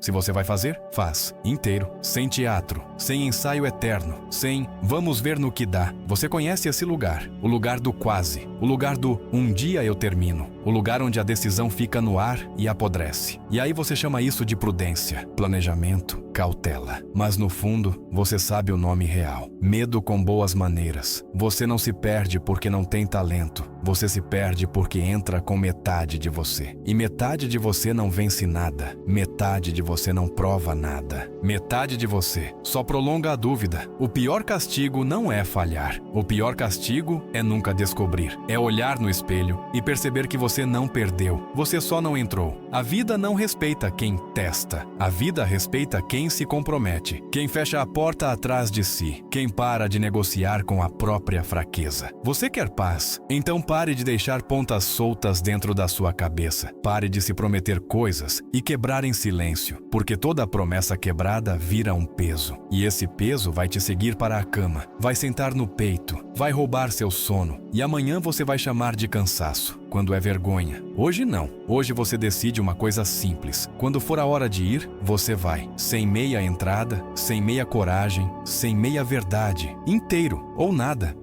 Se você vai fazer, faz. Inteiro. Sem teatro. Sem ensaio eterno. Sem vamos ver no que dá. Você conhece esse lugar. O lugar do quase. O lugar do um dia eu termino. O lugar onde a decisão fica no ar e apodrece. E aí você chama isso de prudência, planejamento, cautela. Mas no fundo, você sabe o nome real. Medo com boas maneiras. Você não se perde porque não tem talento. Você se perde porque entra com metade de você. E metade de você não vence nada. Metade de você não prova nada. Metade de você só prolonga a dúvida. O pior castigo não é falhar. O pior castigo é nunca descobrir. É olhar no espelho e perceber que você não perdeu. Você só não entrou. A vida não respeita quem testa. A vida respeita quem se compromete. Quem fecha a porta atrás de si. Quem para de negociar com a própria fraqueza. Você quer paz? Então pare de deixar pontas soltas dentro da sua cabeça. Pare de se prometer coisas e quebrar em silêncio, porque toda promessa quebrada vira um peso. E esse peso vai te seguir para a cama, vai sentar no peito, vai roubar seu sono, e amanhã você vai chamar de cansaço, quando é vergonha. Hoje não. Hoje você decide uma coisa simples. Quando for a hora de ir, você vai. Sem meia entrada, sem meia coragem, sem meia verdade. Inteiro ou nada.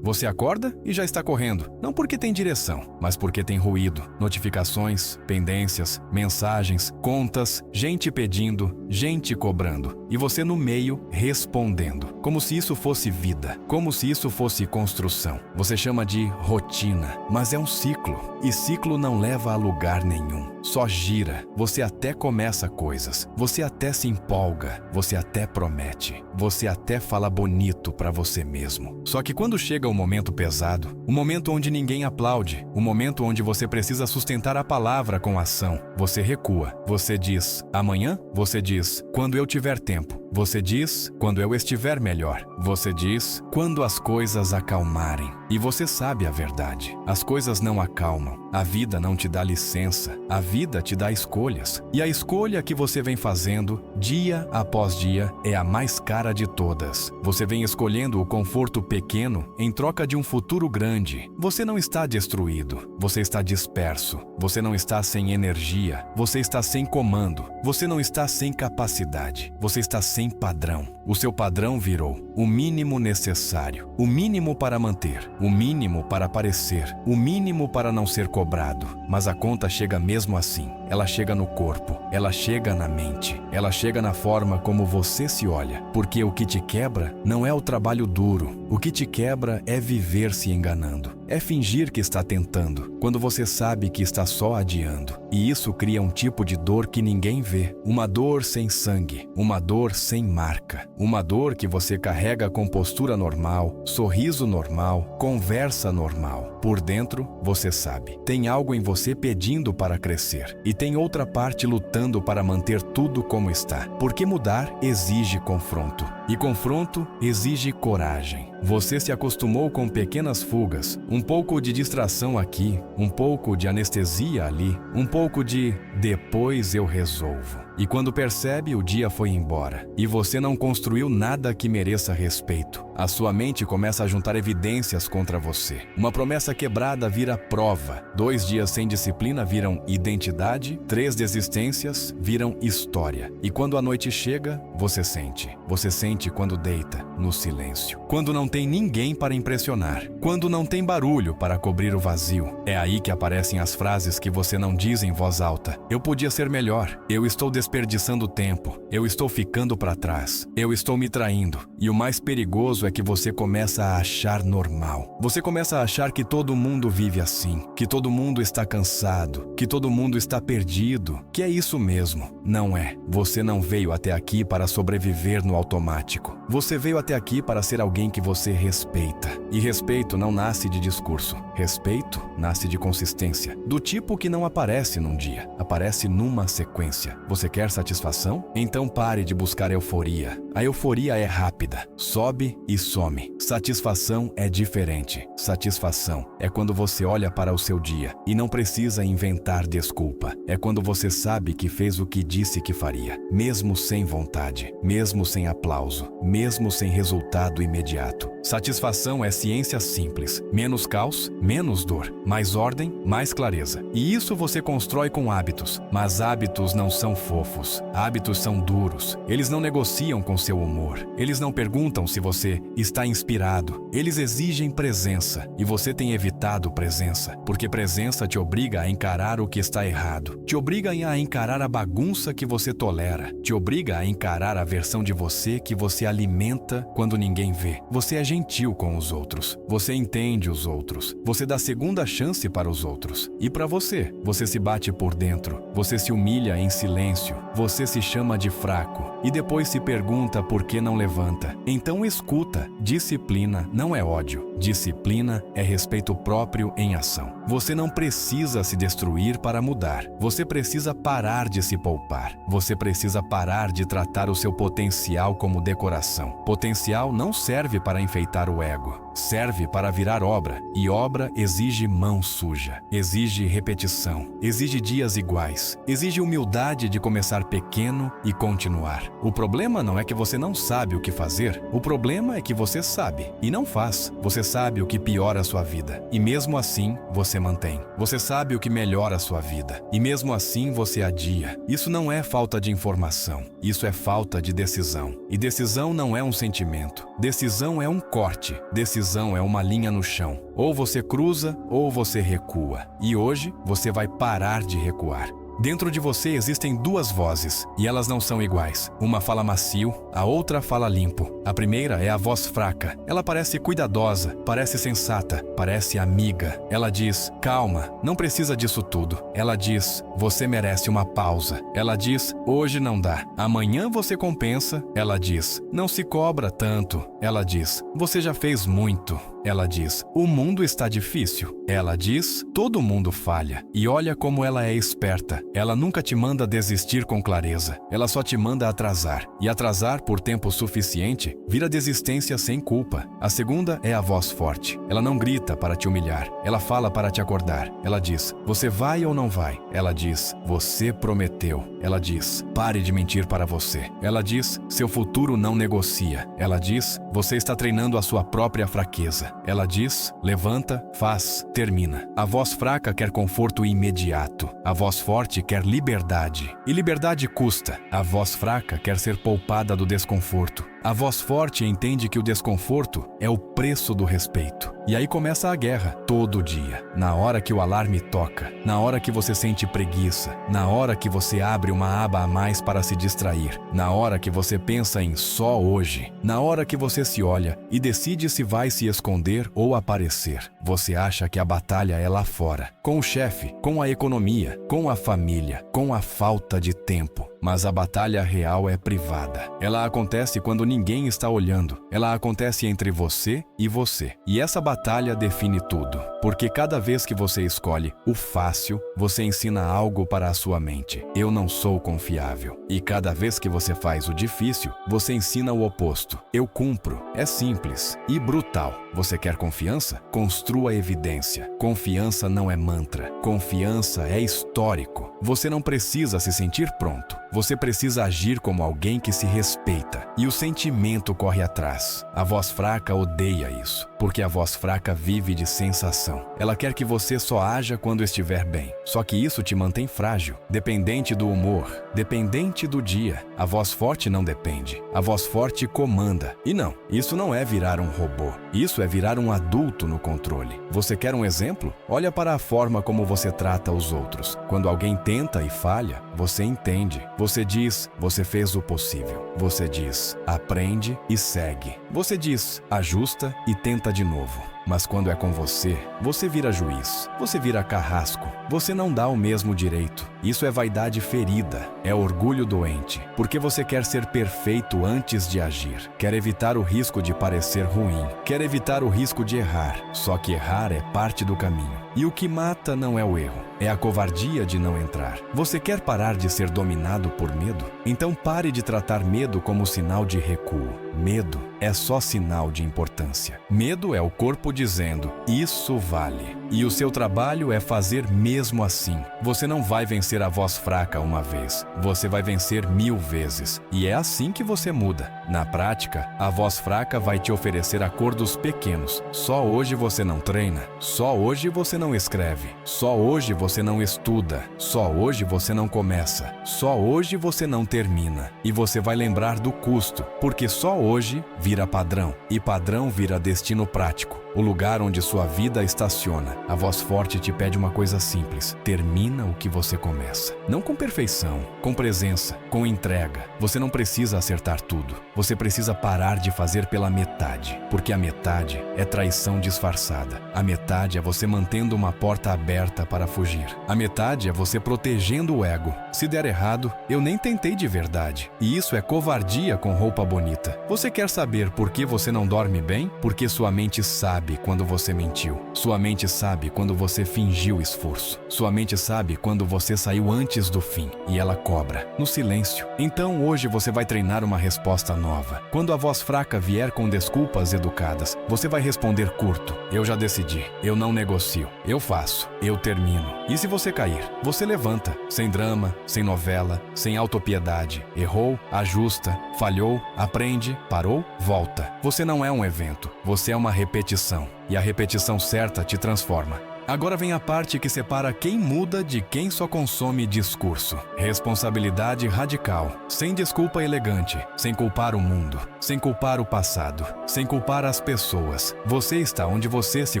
Você acorda e já está correndo, não porque tem direção, mas porque tem ruído, notificações, pendências, mensagens, contas, gente pedindo, gente cobrando, e você no meio respondendo, como se isso fosse vida, como se isso fosse construção. Você chama de rotina, mas é um ciclo, e ciclo não leva a lugar nenhum, só gira. Você até começa coisas, você até se empolga, você até promete, você até fala bonito para você mesmo. Só que quando chega o momento pesado, o momento onde ninguém aplaude, o momento onde você precisa sustentar a palavra com ação, você recua. Você diz, amanhã? Você diz, quando eu tiver tempo. Você diz, quando eu estiver melhor. Você diz, quando as coisas acalmarem. E você sabe a verdade. As coisas não acalmam. A vida não te dá licença. A vida te dá escolhas. E a escolha que você vem fazendo, dia após dia, é a mais cara de todas. Você vem escolhendo o conforto pequeno em troca de um futuro grande. Você não está destruído. Você está disperso. Você não está sem energia. Você está sem comando. Você não está sem capacidade. Você está sem padrão. O seu padrão virou o mínimo necessário, o mínimo para manter, o mínimo para aparecer, o mínimo para não ser cobrado. Mas a conta chega mesmo assim. Ela chega no corpo, ela chega na mente, ela chega na forma como você se olha. Porque o que te quebra não é o trabalho duro. O que te quebra é viver se enganando. É fingir que está tentando, quando você sabe que está só adiando. E isso cria um tipo de dor que ninguém vê. Uma dor sem sangue, uma dor sem marca. Uma dor que você carrega com postura normal, sorriso normal, conversa normal. Por dentro, você sabe, tem algo em você pedindo para crescer. E tem outra parte lutando para manter tudo como está. Porque mudar exige confronto. E confronto exige coragem. Você se acostumou com pequenas fugas, um pouco de distração aqui, um pouco de anestesia ali, um pouco de depois eu resolvo. E quando percebe, o dia foi embora. E você não construiu nada que mereça respeito. A sua mente começa a juntar evidências contra você. Uma promessa quebrada vira prova. 2 dias sem disciplina viram identidade. 3 desistências viram história. E quando a noite chega, você sente. Você sente quando deita, no silêncio. Quando não tem ninguém para impressionar. Quando não tem barulho para cobrir o vazio. É aí que aparecem as frases que você não diz em voz alta. Eu podia ser melhor. Eu estou desperdiçando tempo. Eu estou ficando para trás. Eu estou me traindo. E o mais perigoso é que você começa a achar normal. Você começa a achar que todo mundo vive assim. Que todo mundo está cansado. Que todo mundo está perdido. Que é isso mesmo. Não é. Você não veio até aqui para sobreviver no automático. Você veio até aqui para ser alguém que você respeita. E respeito não nasce de discurso. Respeito nasce de consistência. Do tipo que não aparece num dia. Aparece numa sequência. Você quer satisfação? Então pare de buscar euforia. A euforia é rápida, sobe e some. Satisfação é diferente. Satisfação é quando você olha para o seu dia e não precisa inventar desculpa. É quando você sabe que fez o que disse que faria, mesmo sem vontade, mesmo sem aplauso, mesmo sem resultado imediato. Satisfação é ciência simples. Menos caos, menos dor. Mais ordem, mais clareza. E isso você constrói com hábitos. Mas hábitos não são fofos. Hábitos são duros. Eles não negociam com seu humor. Eles não perguntam se você está inspirado. Eles exigem presença. E você tem evitado presença. Porque presença te obriga a encarar o que está errado. Te obriga a encarar a bagunça que você tolera. Te obriga a encarar a versão de você que você alimenta quando ninguém vê. Você é gentil com os outros. Você entende os outros. Você dá segunda chance para os outros. E para você, você se bate por dentro. Você se humilha em silêncio. Você se chama de fraco. E depois se pergunta por que não levanta. Então escuta. Disciplina não é ódio. Disciplina é respeito próprio em ação. Você não precisa se destruir para mudar. Você precisa parar de se poupar. Você precisa parar de tratar o seu potencial como decoração. Potencial não serve para enfeitar o ego. Serve para virar obra. E obra exige mão suja. Exige repetição. Exige dias iguais. Exige humildade de começar pequeno e continuar. O problema não é que você não sabe o que fazer. O problema é que você sabe e não faz. Você sabe o que piora a sua vida. E mesmo assim, você mantém. Você sabe o que melhora a sua vida. E mesmo assim, você adia. Isso não é falta de informação. Isso é falta de decisão. E decisão não é um sentimento. Decisão é um corte. Decisão é uma linha no chão. Ou você cruza ou você recua. E hoje, você vai parar de recuar. Dentro de você existem duas vozes, e elas não são iguais. Uma fala macio, a outra fala limpo. A primeira é a voz fraca. Ela parece cuidadosa, parece sensata, parece amiga. Ela diz, calma, não precisa disso tudo. Ela diz, você merece uma pausa. Ela diz, hoje não dá. Amanhã você compensa. Ela diz, não se cobra tanto. Ela diz, você já fez muito. Ela diz, o mundo está difícil. Ela diz, todo mundo falha. E olha como ela é esperta. Ela nunca te manda desistir com clareza. Ela só te manda atrasar. E atrasar por tempo suficiente vira desistência sem culpa. A segunda é a voz forte. Ela não grita para te humilhar. Ela fala para te acordar. Ela diz, você vai ou não vai? Ela diz, você prometeu. Ela diz, pare de mentir para você. Ela diz, seu futuro não negocia. Ela diz, você está treinando a sua própria fraqueza. Ela diz, levanta, faz, termina. A voz fraca quer conforto imediato. A voz forte quer liberdade. E liberdade custa. A voz fraca quer ser poupada do desconforto. A voz forte entende que o desconforto é o preço do respeito. E aí começa a guerra, todo dia. Na hora que o alarme toca, na hora que você sente preguiça, na hora que você abre uma aba a mais para se distrair, na hora que você pensa em só hoje, na hora que você se olha e decide se vai se esconder ou aparecer. Você acha que a batalha é lá fora, com o chefe, com a economia, com a família, com a falta de tempo. Mas a batalha real é privada. Ela acontece quando ninguém está olhando. Ela acontece entre você e você. E essa batalha define tudo. Porque cada vez que você escolhe o fácil, você ensina algo para a sua mente. Eu não sou confiável. E cada vez que você faz o difícil, você ensina o oposto. Eu cumpro. É simples e brutal. Você quer confiança? Construa evidência. Confiança não é mantra. Confiança é histórico. Você não precisa se sentir pronto. Você precisa agir como alguém que se respeita. E o sentimento corre atrás. A voz fraca odeia isso, porque a voz fraca vive de sensação. Ela quer que você só haja quando estiver bem. Só que isso te mantém frágil, dependente do humor, dependente do dia. A voz forte não depende. A voz forte comanda. E não, isso não é virar um robô. Isso é virar um adulto no controle. Você quer um exemplo? Olha para a forma como você trata os outros. Quando alguém tenta e falha, você entende. Você diz, você fez o possível. Você diz, aprende e segue. Você diz, ajusta e tenta de novo. Mas quando é com você, você vira juiz, você vira carrasco, você não dá o mesmo direito. Isso é vaidade ferida, é orgulho doente, porque você quer ser perfeito antes de agir, quer evitar o risco de parecer ruim, quer evitar o risco de errar, só que errar é parte do caminho. E o que mata não é o erro, é a covardia de não entrar. Você quer parar de ser dominado por medo? Então pare de tratar medo como sinal de recuo. Medo é só sinal de importância. Medo é o corpo dizendo, isso vale. E o seu trabalho é fazer mesmo assim. Você não vai vencer a voz fraca uma vez, você vai vencer 1000 vezes. E é assim que você muda. Na prática, a voz fraca vai te oferecer acordos pequenos. Só hoje você não treina, só hoje você não escreve, só hoje você não estuda, só hoje você não começa, só hoje você não termina. E você vai lembrar do custo, porque só hoje vira padrão, e padrão vira destino prático. O lugar onde sua vida estaciona. A voz forte te pede uma coisa simples. Termina o que você começa. Não com perfeição, com presença, com entrega. Você não precisa acertar tudo. Você precisa parar de fazer pela metade. Porque a metade é traição disfarçada. A metade é você mantendo uma porta aberta para fugir. A metade é você protegendo o ego. Se der errado, eu nem tentei de verdade. E isso é covardia com roupa bonita. Você quer saber por que você não dorme bem? Porque sua mente sabe quando você mentiu. Sua mente sabe quando você fingiu esforço. Sua mente sabe quando você saiu antes do fim. E ela cobra, no silêncio. Então hoje você vai treinar uma resposta nova. Quando a voz fraca vier com desculpas educadas, você vai responder curto. Eu já decidi. Eu não negocio. Eu faço. Eu termino. E se você cair, você levanta. Sem drama, sem novela, sem autopiedade. Errou, ajusta, falhou, aprende, parou, volta. Você não é um evento. Você é uma repetição. E a repetição certa te transforma. Agora vem a parte que separa quem muda de quem só consome discurso. Responsabilidade radical, sem desculpa elegante, sem culpar o mundo, sem culpar o passado, sem culpar as pessoas. Você está onde você se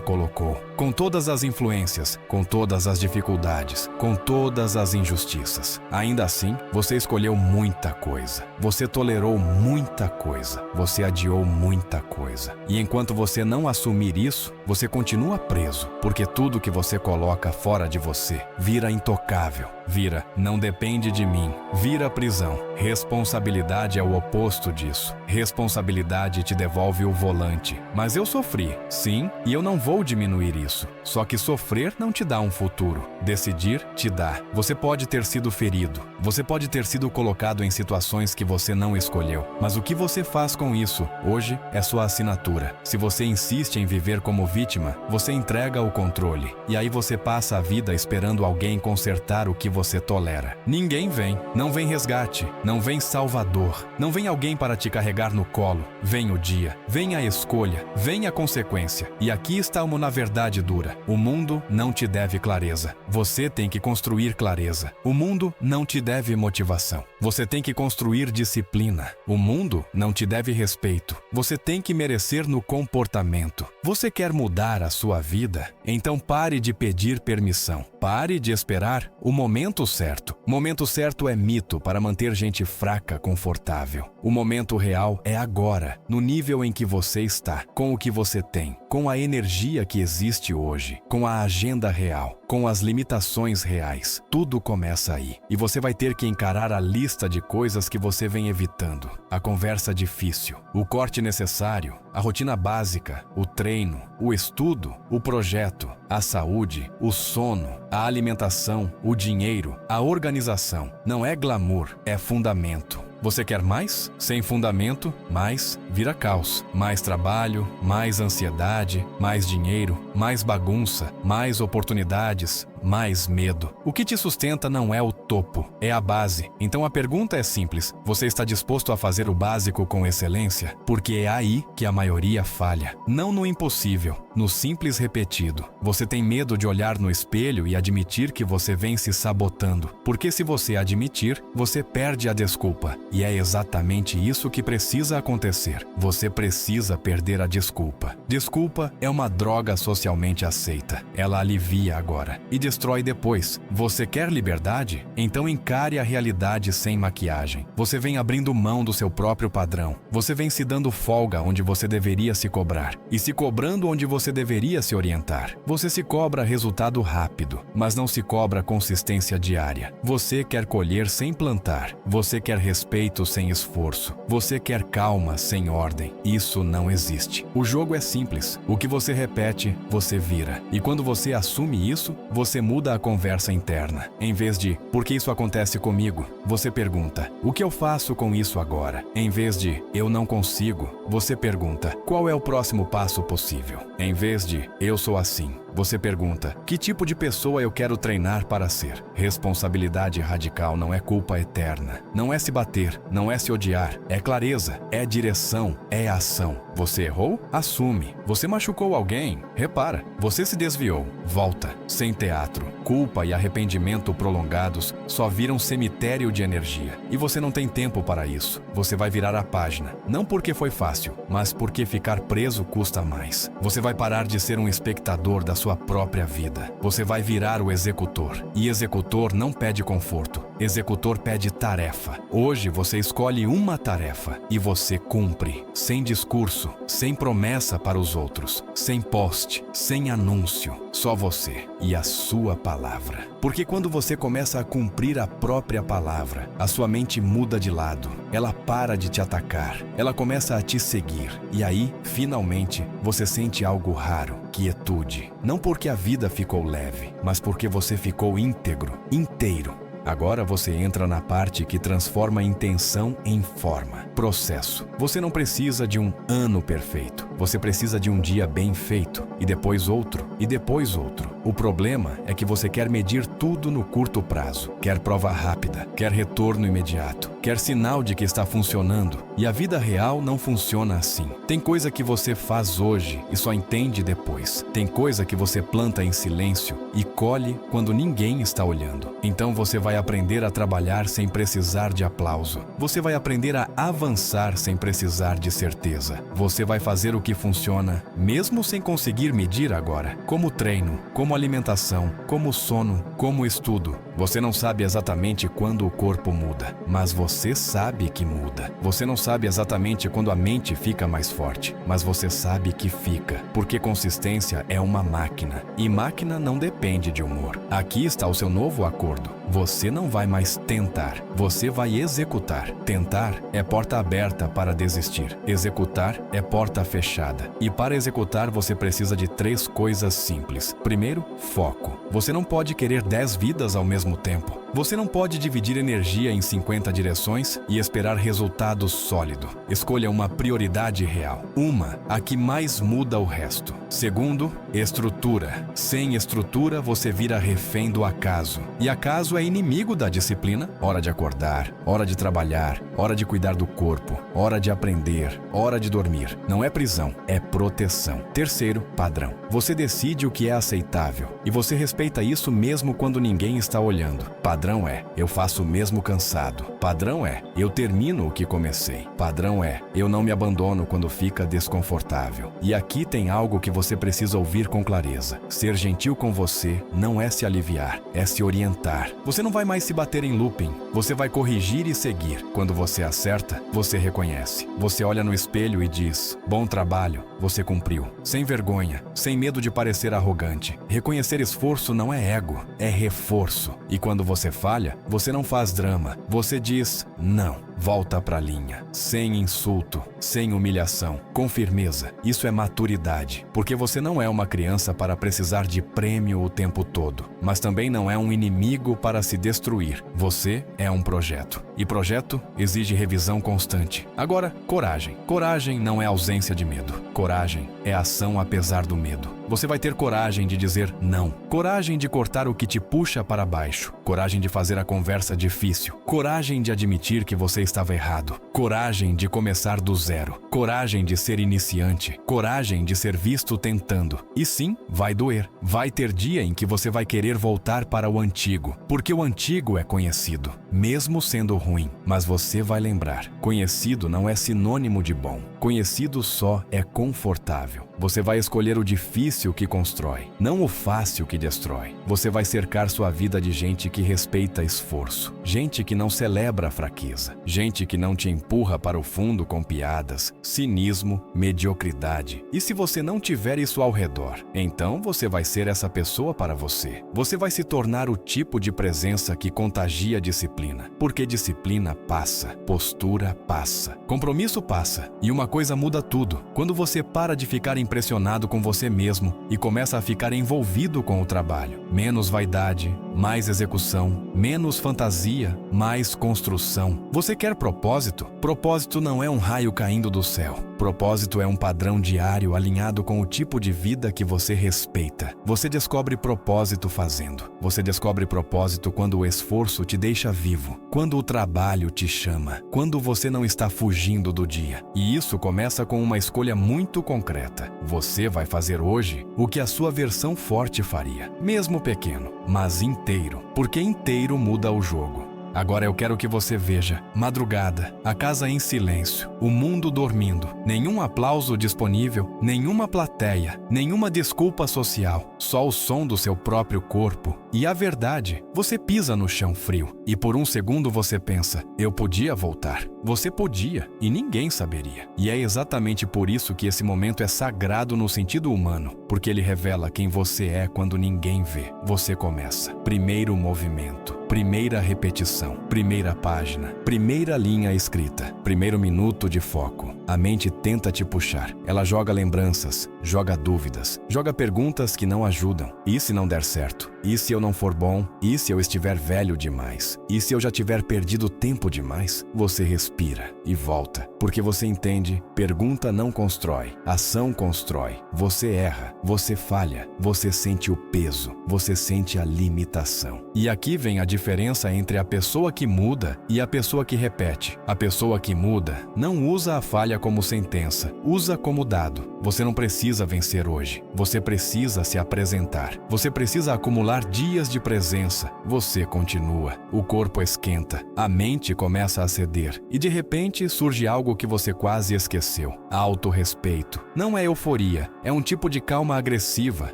colocou, com todas as influências, com todas as dificuldades, com todas as injustiças. Ainda assim, você escolheu muita coisa. Você tolerou muita coisa. Você adiou muita coisa. E enquanto você não assumir isso, você continua preso, porque tudo que você coloca fora de você vira intocável, vira não depende de mim, vira prisão. Responsabilidade é o oposto disso. Responsabilidade te devolve o volante. Mas eu sofri, sim, e eu não vou diminuir isso. Só que sofrer não te dá um futuro. Decidir te dá. Você pode ter sido ferido. Você pode ter sido colocado em situações que você não escolheu. Mas o que você faz com isso, hoje, é sua assinatura. Se você insiste em viver como vítima, você entrega o controle. E aí você passa a vida esperando alguém consertar o que você tolera. Ninguém vem. Não vem resgate. Não vem salvador. Não vem alguém para te carregar no colo. Vem o dia. Vem a escolha. Vem a consequência. E aqui está uma verdade dura. O mundo não te deve clareza. Você tem que construir clareza. O mundo não te deve motivação. Você tem que construir disciplina. O mundo não te deve respeito. Você tem que merecer no comportamento. Você quer mudar a sua vida? Então pare de pedir permissão. Pare de esperar o momento certo. O momento certo é mito para manter gente fraca confortável. O momento real é agora, no nível em que você está, com o que você tem, com a energia que existe hoje, com a agenda real, com as limitações reais. Tudo começa aí. E você vai ter que encarar a lista de coisas que você vem evitando. A conversa difícil, o corte necessário, a rotina básica, o treino, o estudo, o projeto, a saúde, o sono, a alimentação, o dinheiro, a organização. Não é glamour, é fundamento. Você quer mais? Sem fundamento, mais vira caos. Mais trabalho, mais ansiedade, mais dinheiro, mais bagunça, mais oportunidades, mais medo. O que te sustenta não é o topo, é a base. Então a pergunta é simples: você está disposto a fazer o básico com excelência? Porque é aí que a maioria falha. Não no impossível, no simples repetido. Você tem medo de olhar no espelho e admitir que você vem se sabotando. Porque se você admitir, você perde a desculpa. E é exatamente isso que precisa acontecer. Você precisa perder a desculpa. Desculpa é uma droga socialmente aceita. Ela alivia agora e destrói depois. Você quer liberdade? Então encare a realidade sem maquiagem. Você vem abrindo mão do seu próprio padrão. Você vem se dando folga onde você deveria se cobrar e se cobrando onde você deveria se orientar. Você se cobra resultado rápido, mas não se cobra consistência diária. Você quer colher sem plantar. Você quer respeito sem esforço. Você quer calma sem ordem. Isso não existe. O jogo é simples. O que você repete, você vira. E quando você assume isso, você muda a conversa interna. Em vez de, por que isso acontece comigo? Você pergunta, o que eu faço com isso agora? Em vez de, eu não consigo, você pergunta, qual é o próximo passo possível? Em vez de, eu sou assim, você pergunta, que tipo de pessoa eu quero treinar para ser? Responsabilidade radical não é culpa eterna. Não é se bater, não é se odiar. É clareza, é direção, é ação. Você errou? Assume. Você machucou alguém? Repara. Você se desviou? Volta. Sem teatro. Culpa e arrependimento prolongados só viram cemitério de energia. E você não tem tempo para isso. Você vai virar a página. Não porque foi fácil, mas porque ficar preso custa mais. Você vai parar de ser um espectador da sua própria vida. Você vai virar o executor. E executor não pede conforto. Executor pede tarefa. Hoje você escolhe uma tarefa e você cumpre. Sem discurso, sem promessa para os outros, sem post, sem anúncio. Só você e a sua palavra. Porque quando você começa a cumprir a própria palavra, a sua mente muda de lado. Ela para de te atacar. Ela começa a te seguir. E aí, finalmente, você sente algo raro. Quietude. Não porque a vida ficou leve, mas porque você ficou íntegro, inteiro. Agora você entra na parte que transforma a intenção em forma, processo. Você não precisa de um ano perfeito. Você precisa de um dia bem feito, e depois outro, e depois outro. O problema é que você quer medir tudo no curto prazo. Quer prova rápida, quer retorno imediato, quer sinal de que está funcionando. E a vida real não funciona assim. Tem coisa que você faz hoje e só entende depois. Tem coisa que você planta em silêncio e colhe quando ninguém está olhando. Então você vai aprender a trabalhar sem precisar de aplauso. Você vai aprender a avançar sem precisar de certeza. Você vai fazer o que funciona, mesmo sem conseguir medir agora. Como treino, como alimentação, como sono, como estudo. Você não sabe exatamente quando o corpo muda, mas você sabe que muda. Você não sabe exatamente quando a mente fica mais forte, mas você sabe que fica, porque consistência é uma máquina, e máquina não depende de humor. Aqui está o seu novo acordo. Você não vai mais tentar, você vai executar. Tentar é porta aberta para desistir. Executar é porta fechada. E para executar você precisa de 3 coisas simples. Primeiro, foco. Você não pode querer 10 vidas ao mesmo tempo. Você não pode dividir energia em 50 direções e esperar resultado sólido. Escolha uma prioridade real. Uma, a que mais muda o resto. Segundo, estrutura. Sem estrutura, você vira refém do acaso. E acaso é inimigo da disciplina. Hora de acordar, hora de trabalhar, hora de cuidar do corpo, hora de aprender, hora de dormir. Não é prisão, é proteção. Terceiro, padrão. Você decide o que é aceitável. E você respeita isso mesmo quando ninguém está olhando. Padrão é, eu faço mesmo cansado. Padrão é, eu termino o que comecei. Padrão é, eu não me abandono quando fica desconfortável. E aqui tem algo que você precisa ouvir com clareza. Ser gentil com você não é se aliviar, é se orientar. Você não vai mais se bater em looping. Você vai corrigir e seguir. Quando você acerta, você reconhece. Você olha no espelho e diz, bom trabalho, você cumpriu. Sem vergonha, sem medo de parecer arrogante. Reconhecer esforço não é ego, é reforço. E quando você falha, você não faz drama. Você diz, não. Volta pra linha, sem insulto, sem humilhação, com firmeza. Isso é maturidade, porque você não é uma criança para precisar de prêmio o tempo todo, mas também não é um inimigo para se destruir. Você é um projeto, e projeto exige revisão constante. Agora, coragem. Coragem não é ausência de medo. Coragem é ação apesar do medo. Você vai ter coragem de dizer não. Coragem de cortar o que te puxa para baixo. Coragem de fazer a conversa difícil. Coragem de admitir que você estava errado. Coragem de começar do zero. Coragem de ser iniciante. Coragem de ser visto tentando. E sim, vai doer. Vai ter dia em que você vai querer voltar para o antigo, porque o antigo é conhecido, mesmo sendo ruim. Mas você vai lembrar, conhecido não é sinônimo de bom. Conhecido só é confortável. Você vai escolher o difícil que constrói, não o fácil que destrói. Você vai cercar sua vida de gente que respeita esforço, gente que não celebra a fraqueza, gente que não te empurra para o fundo com piadas, cinismo, mediocridade. E se você não tiver isso ao redor, então você vai ser essa pessoa para você. Você vai se tornar o tipo de presença que contagia disciplina, porque disciplina passa, postura passa, compromisso passa, e uma coisa muda tudo. Quando você para de ficar impressionado com você mesmo e começa a ficar envolvido com o trabalho. Menos vaidade, mais execução, menos fantasia, mais construção. Você quer propósito? Propósito não é um raio caindo do céu. Propósito é um padrão diário alinhado com o tipo de vida que você respeita. Você descobre propósito fazendo. Você descobre propósito quando o esforço te deixa vivo, quando o trabalho te chama, quando você não está fugindo do dia. E isso começa com uma escolha muito concreta. Você vai fazer hoje o que a sua versão forte faria, mesmo pequeno, mas inteiro, porque inteiro muda o jogo. Agora eu quero que você veja, madrugada, a casa em silêncio, o mundo dormindo, nenhum aplauso disponível, nenhuma plateia, nenhuma desculpa social, só o som do seu próprio corpo. E a verdade, você pisa no chão frio e por um segundo você pensa, eu podia voltar. Você podia e ninguém saberia. E é exatamente por isso que esse momento é sagrado no sentido humano, porque ele revela quem você é quando ninguém vê. Você começa. Primeiro movimento. Primeira repetição, primeira página, primeira linha escrita, primeiro minuto de foco. A mente tenta te puxar. Ela joga lembranças, joga dúvidas, joga perguntas que não ajudam. E se não der certo? E se eu não for bom? E se eu estiver velho demais? E se eu já tiver perdido tempo demais? Você respira e volta, porque você entende, pergunta não constrói, ação constrói. Você erra, você falha, você sente o peso, você sente a limitação. E aqui vem a diferença entre a pessoa que muda e a pessoa que repete. A pessoa que muda não usa a falha como sentença, usa como dado. Você não precisa vencer hoje, você precisa se apresentar. Você precisa acumular dias de presença. Você continua, o corpo esquenta, a mente começa a ceder e de repente surge algo que você quase esqueceu. Autorrespeito. Não é euforia, é um tipo de calma agressiva,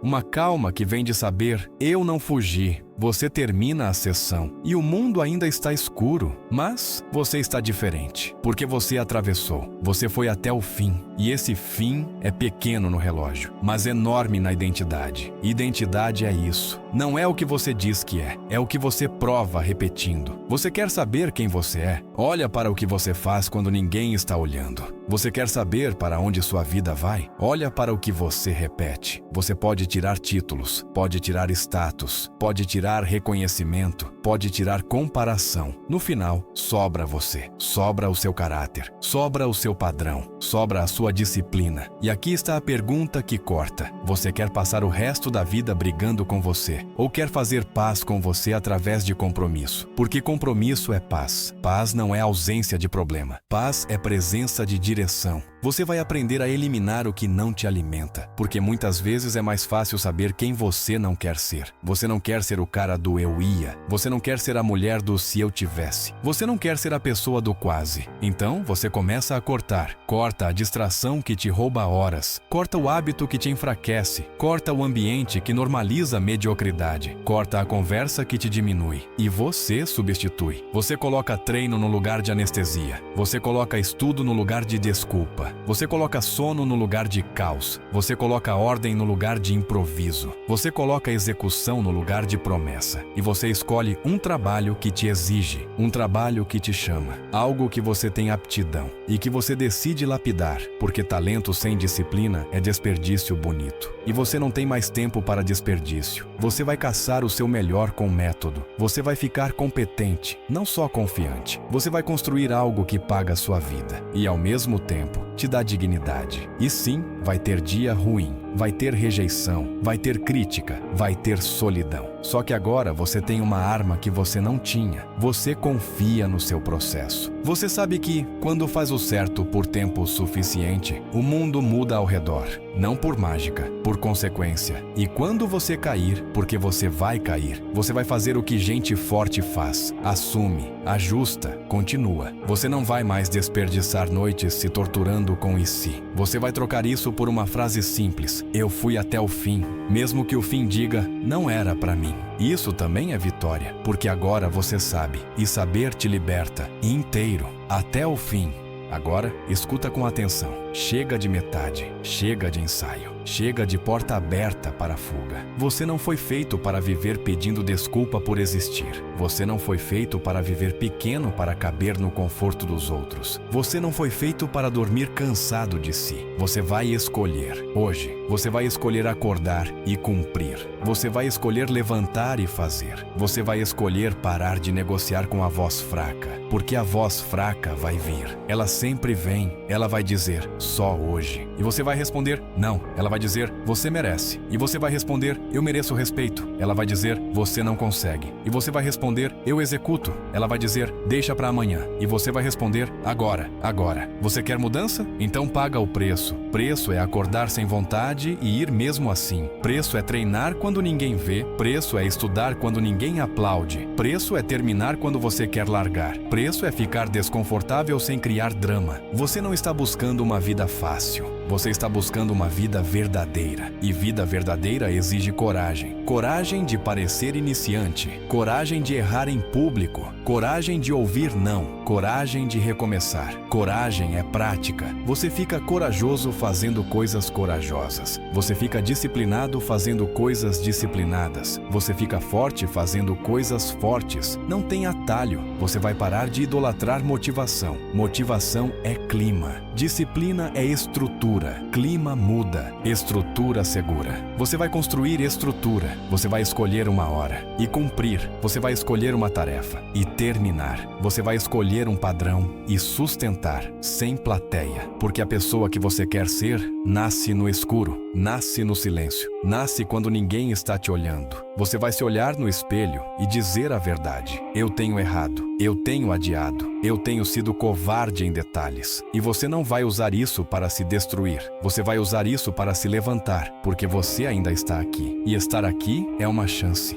uma calma que vem de saber, eu não fugi. Você termina a sessão e o mundo ainda está escuro, mas você está diferente, porque você atravessou, você foi até o fim, e esse fim é pequeno no relógio, mas enorme na identidade. Identidade é isso, não é o que você diz que é o que você prova repetindo. Você quer saber quem você é? Olha para o que você faz quando ninguém está olhando. Você quer saber para onde sua vida vai? Olha para o que você repete. Você pode tirar títulos, pode tirar status, pode tirar reconhecimento, pode tirar comparação. No final, sobra você, sobra o seu caráter, sobra o seu padrão, sobra a sua disciplina. E aqui está a pergunta que corta. Você quer passar o resto da vida brigando com você? Ou quer fazer paz com você através de compromisso? Porque compromisso é paz. Paz não é ausência de problema. Paz é presença de direção. Você vai aprender a eliminar o que não te alimenta, porque muitas vezes é mais fácil saber quem você não quer ser. Você não quer ser o cara do eu ia. Você não quer ser a mulher do se eu tivesse. Você não quer ser a pessoa do quase. Então você começa a cortar. Corta a distração que te rouba horas. Corta o hábito que te enfraquece. Corta o ambiente que normaliza a mediocridade. Corta a conversa que te diminui. E você substitui. Você coloca treino no lugar de anestesia. Você coloca estudo no lugar de desculpa. Você coloca sono no lugar de caos. Você coloca ordem no lugar de improviso. Você coloca execução no lugar de promessa. E você escolhe um trabalho que te exige, um trabalho que te chama, algo que você tem aptidão e que você decide lapidar, porque talento sem disciplina é desperdício bonito. E você não tem mais tempo para desperdício. Você vai caçar o seu melhor com método. Você vai ficar competente, não só confiante. Você vai construir algo que paga a sua vida. E ao mesmo mesmo tempo, te dá dignidade. E sim, vai ter dia ruim, vai ter rejeição, vai ter crítica, vai ter solidão. Só que agora você tem uma arma que você não tinha. Você confia no seu processo. Você sabe que, quando faz o certo por tempo suficiente, o mundo muda ao redor. Não por mágica, por consequência. E quando você cair, porque você vai cair, você vai fazer o que gente forte faz. Assume, ajusta, continua. Você não vai mais desperdiçar noites se torturando com e se. Você vai trocar isso por uma frase simples: eu fui até o fim, mesmo que o fim diga, não era pra mim. Isso também é vitória, porque agora você sabe, e saber te liberta, inteiro, até o fim. Agora, escuta com atenção. Chega de metade, chega de ensaio, chega de porta aberta para a fuga. Você não foi feito para viver pedindo desculpa por existir. Você não foi feito para viver pequeno para caber no conforto dos outros. Você não foi feito para dormir cansado de si. Você vai escolher. Hoje, você vai escolher acordar e cumprir. Você vai escolher levantar e fazer. Você vai escolher parar de negociar com a voz fraca, porque a voz fraca vai vir. Ela sempre vem. Ela vai dizer, só hoje. E você vai responder, não. Ela vai dizer, você merece. E você vai responder, eu mereço respeito. Ela vai dizer, você não consegue. E você vai responder, eu executo. Ela vai dizer, deixa pra amanhã. E você vai responder, agora, agora. Você quer mudança? Então paga o preço. Preço é acordar sem vontade e ir mesmo assim. Preço é treinar quando ninguém vê. Preço é estudar quando ninguém aplaude. Preço é terminar quando você quer largar. Preço é ficar desconfortável sem criar drama. Você não está buscando uma vida fácil. Você está buscando uma vida verdadeira. E vida verdadeira exige coragem. Coragem de parecer iniciante. Coragem de errar em público. Coragem de ouvir não. Coragem de recomeçar. Coragem é prática. Você fica corajoso fazendo coisas corajosas. Você fica disciplinado fazendo coisas disciplinadas. Você fica forte fazendo coisas fortes. Não tem atalho. Você vai parar de idolatrar motivação. Motivação é clima. Disciplina é estrutura. Clima muda. Estrutura segura. Você vai construir estrutura. Você vai escolher uma hora e cumprir. Você vai escolher uma tarefa e terminar. Você vai escolher um padrão e sustentar, sem plateia. Porque a pessoa que você quer ser nasce no escuro, nasce no silêncio, nasce quando ninguém está te olhando. Você vai se olhar no espelho e dizer a verdade. Eu tenho errado, eu tenho adiado, eu tenho sido covarde em detalhes. E você não vai usar isso para se destruir. Você vai usar isso para se levantar, porque você ainda está aqui. E estar aqui é uma chance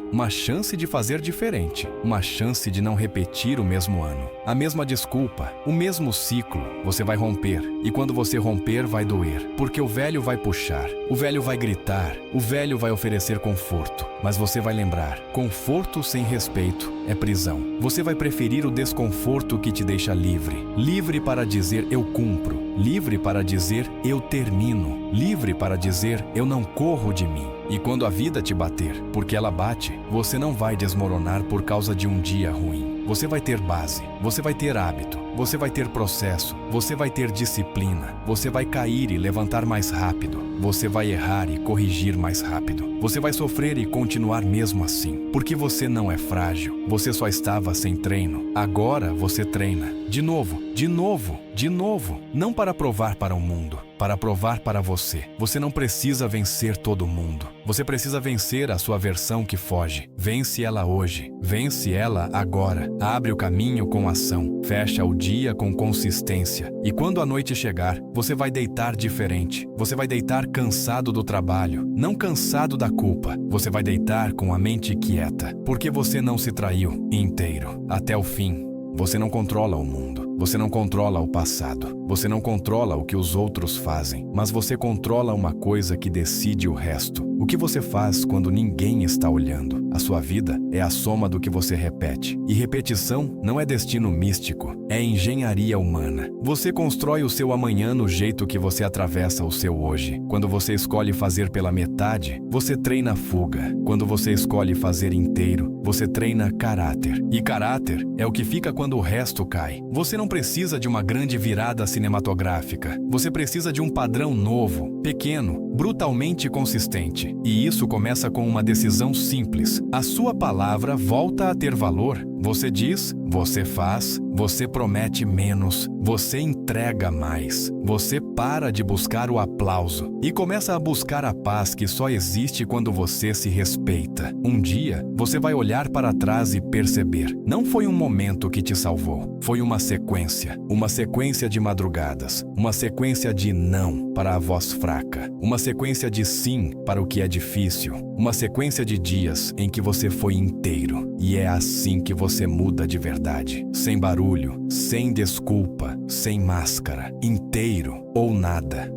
de fazer diferente, uma chance de não repetir o mesmo ano, a mesma desculpa, o mesmo ciclo. Você vai romper, e quando você romper vai doer, porque o velho vai puxar, o velho vai gritar, o velho vai oferecer conforto, mas você vai lembrar, conforto sem respeito é prisão. Você vai preferir o desconforto que te deixa livre. Livre para dizer eu cumpro. Livre para dizer eu termino. Livre para dizer eu não corro de mim. E quando a vida te bater, porque ela bate, você não vai desmoronar por causa de um dia ruim. Você vai ter base, você vai ter hábito, você vai ter processo, você vai ter disciplina, você vai cair e levantar mais rápido, você vai errar e corrigir mais rápido, você vai sofrer e continuar mesmo assim, porque você não é frágil, você só estava sem treino, agora você treina, de novo, de novo, de novo, não para provar para o mundo, para provar para você. Você não precisa vencer todo mundo. Você precisa vencer a sua versão que foge. Vence ela hoje. Vence ela agora. Abre o caminho com ação. Fecha o dia com consistência. E quando a noite chegar, você vai deitar diferente. Você vai deitar cansado do trabalho, não cansado da culpa. Você vai deitar com a mente quieta, porque você não se traiu inteiro, até o fim. Você não controla o mundo. Você não controla o passado. Você não controla o que os outros fazem, mas você controla uma coisa que decide o resto. O que você faz quando ninguém está olhando? A sua vida é a soma do que você repete. E repetição não é destino místico, é engenharia humana. Você constrói o seu amanhã no jeito que você atravessa o seu hoje. Quando você escolhe fazer pela metade, você treina fuga. Quando você escolhe fazer inteiro, você treina caráter. E caráter é o que fica quando o resto cai. Você não precisa de uma grande virada cinematográfica. Você precisa de um padrão novo, pequeno, brutalmente consistente. E isso começa com uma decisão simples. A sua palavra volta a ter valor. Você diz, você faz, você promete menos, você entrega mais, você para de buscar o aplauso e começa a buscar a paz que só existe quando você se respeita. Um dia, você vai olhar para trás e perceber, não foi um momento que te salvou, foi uma sequência de madrugadas, uma sequência de não para a voz fraca, uma sequência de sim para o que é difícil, uma sequência de dias em que você foi inteiro. E é assim que você muda de verdade, sem barulho, sem desculpa, sem máscara, inteiro ou nada.